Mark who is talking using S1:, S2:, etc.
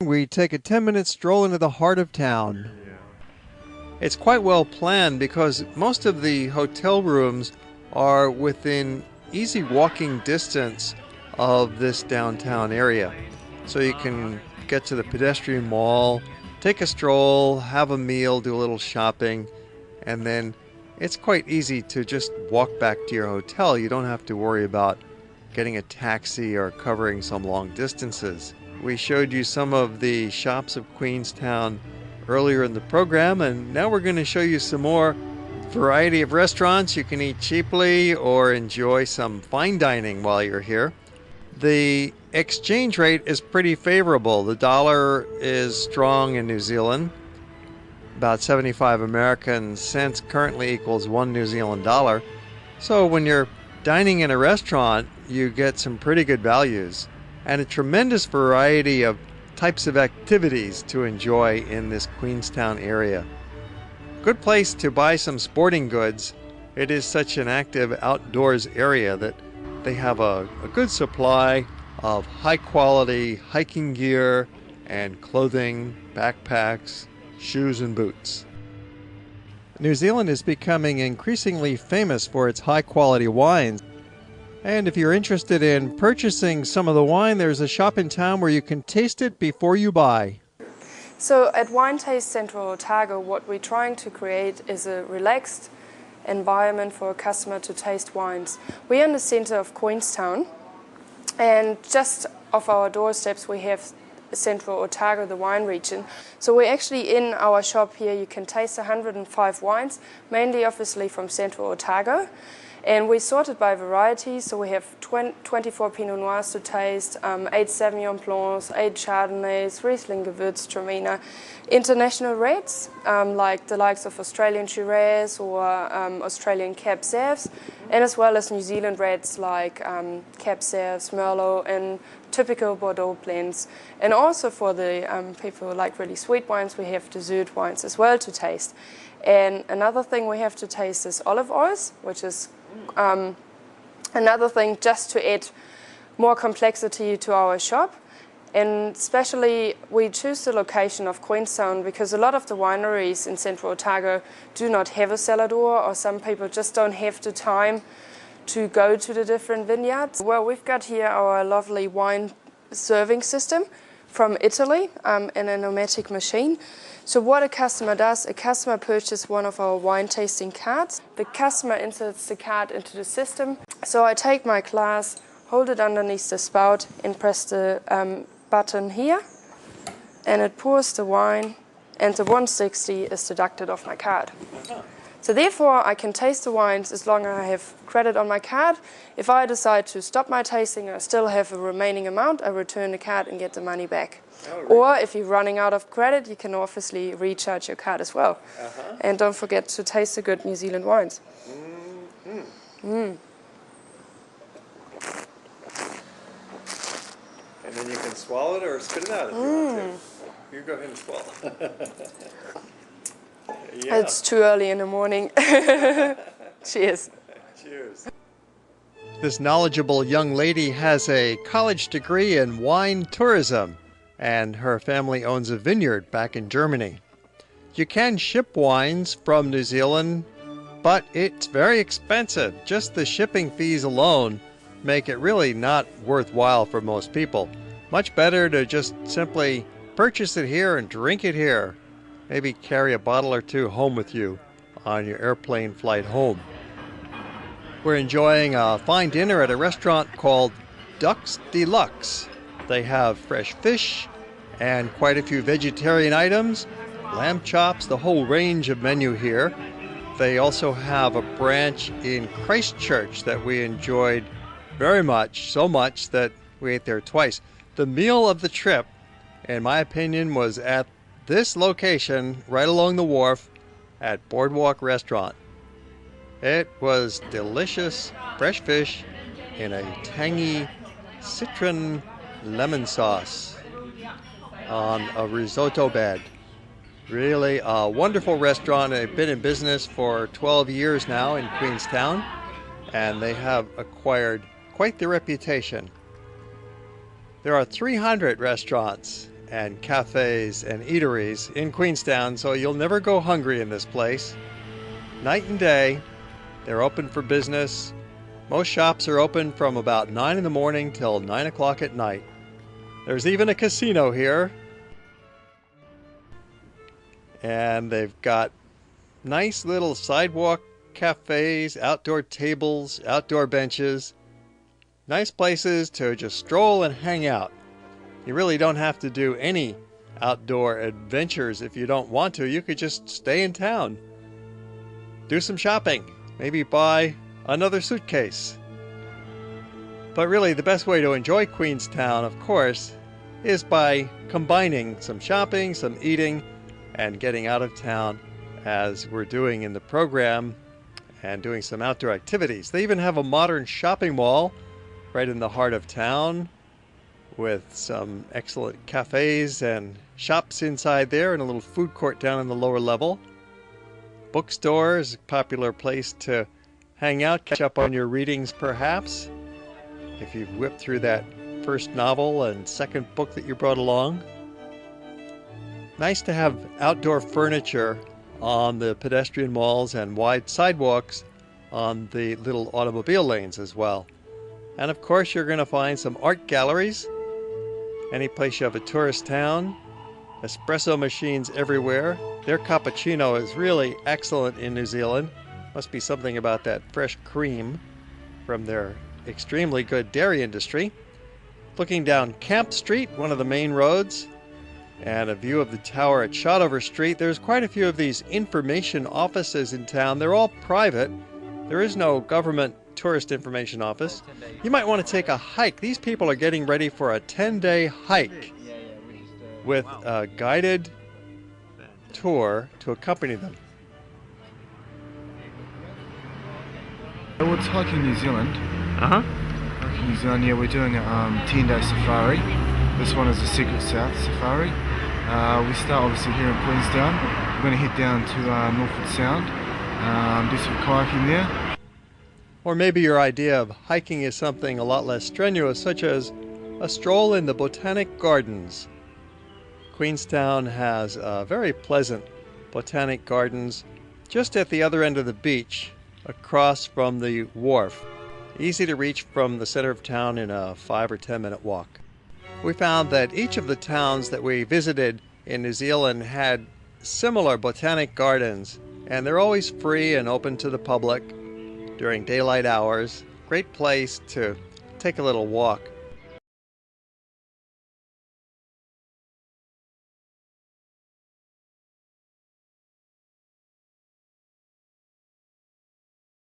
S1: We take a 10-minute stroll into the heart of town. It's quite well planned because most of the hotel rooms are within easy walking distance of this downtown area. So you can get to the pedestrian mall, take a stroll, have a meal, do a little shopping, and then it's quite easy to just walk back to your hotel. You don't have to worry about getting a taxi or covering some long distances. We showed you some of the shops of Queenstown earlier in the program, and now we're going to show you some more variety of restaurants. You can eat cheaply or enjoy some fine dining while you're here. The exchange rate is pretty favorable. The dollar is strong in New Zealand. About 75 American cents currently equals 1 New Zealand dollar. So when you're dining in a restaurant, you get some pretty good values and a tremendous variety of types of activities to enjoy in this Queenstown area. Good place to buy some sporting goods. It is such an active outdoors area that they have a good supply of high quality hiking gear and clothing, backpacks, shoes and boots. New Zealand is becoming increasingly famous for its high quality wines. And if you're interested in purchasing some of the wine, there's a shop in town where you can taste it before you buy.
S2: So at Wine Taste Central Otago, what we're trying to create is a relaxed environment for a customer to taste wines. We're in the center of Queenstown, and just off our doorsteps we have Central Otago, the wine region. So we're actually in our shop here. You can taste 105 wines, mainly obviously from Central Otago. And we sorted by variety, so we have 24 Pinot Noirs to taste, 8 Sauvignon Blancs, 8 Chardonnays, Riesling Gewürztraminer, international reds, like the likes of Australian Shiraz or Australian Cab Sauv, and as well as New Zealand reds like Cab Sauv, Merlot, and typical Bordeaux blends. And also for the people who like really sweet wines, we have dessert wines as well to taste. And another thing we have to taste is olive oils, which is another thing just to add more complexity to our shop. And especially we choose the location of Queenstown because a lot of the wineries in Central Otago do not have a cellar door, or some people just don't have the time to go to the different vineyards. Well, we've got here our lovely wine serving system from Italy in a pneumatic machine. So what a customer does, a customer purchases one of our wine tasting cards. The customer inserts the card into the system. So I take my glass, hold it underneath the spout and press the button here, and it pours the wine, and the 160 is deducted off my card. So therefore I can taste the wines as long as I have credit on my card. If I decide to stop my tasting and I still have a remaining amount, I return the card and get the money back. Or if you're running out of credit, you can obviously recharge your card as well. And don't forget to taste the good New Zealand wines. And
S1: then you can swallow it or spit it out if you want to. You go ahead and swallow. Yeah.
S2: It's too early in the morning. Cheers.
S1: Cheers. This knowledgeable young lady has a college degree in wine tourism, and her family owns a vineyard back in Germany. You can ship wines from New Zealand, but it's very expensive. Just the shipping fees alone make it really not worthwhile for most people. Much better to just simply purchase it here and drink it here. Maybe carry a bottle or two home with you on your airplane flight home. We're enjoying a fine dinner at a restaurant called Ducks Deluxe. They have fresh fish and quite a few vegetarian items, lamb chops, the whole range of menu here. They also have a branch in Christchurch that we enjoyed very much, so much that we ate there twice. The meal of the trip, in my opinion, was at this location right along the wharf at Boardwalk Restaurant. It was delicious fresh fish in a tangy citron lemon sauce on a risotto bed. Really a wonderful restaurant. They've been in business for 12 years now in Queenstown, and they have acquired quite the reputation. There are 300 restaurants and cafes and eateries in Queenstown, so you'll never go hungry in this place. Night and day, they're open for business. Most shops are open from about 9 in the morning till 9 o'clock at night. There's even a casino here. And they've got nice little sidewalk cafes, outdoor tables, outdoor benches. Nice places to just stroll and hang out. You really don't have to do any outdoor adventures if you don't want to. You could just stay in town. Do some shopping. Maybe buy another suitcase. But really, the best way to enjoy Queenstown, of course, is by combining some shopping, some eating, and getting out of town, as we're doing in the program, and doing some outdoor activities. They even have a modern shopping mall right in the heart of town with some excellent cafes and shops inside there, and a little food court down in the lower level. Bookstore is a popular place to hang out, catch up on your readings perhaps, if you've whipped through that first novel and second book that you brought along. Nice to have outdoor furniture on the pedestrian malls and wide sidewalks on the little automobile lanes as well. And of course you're going to find some art galleries. Any place you have a tourist town. Espresso machines everywhere. Their cappuccino is really excellent in New Zealand. Must be something about that fresh cream from their extremely good dairy industry. Looking down Camp Street, one of the main roads, and a view of the tower at Shotover Street. There's quite a few of these information offices in town. They're all private. There is no government tourist information office. You might want to take a hike. These people are getting ready for a 10-day hike with a guided tour to accompany them.
S3: Well, it's hiking New Zealand. Hiking New Zealand, yeah, we're doing a 10-day safari. This one is a Secret South safari. We start obviously here in Queenstown. We're going to head down to Norfolk Sound, do some kayaking there.
S1: Or maybe your idea of hiking is something a lot less strenuous, such as a stroll in the Botanic Gardens. Queenstown has very pleasant botanic gardens just at the other end of the beach, across from the wharf. Easy to reach from the center of town in a 5 or 10 minute walk. We found that each of the towns that we visited in New Zealand had similar botanic gardens, and they're always free and open to the public during daylight hours. Great place to take a little walk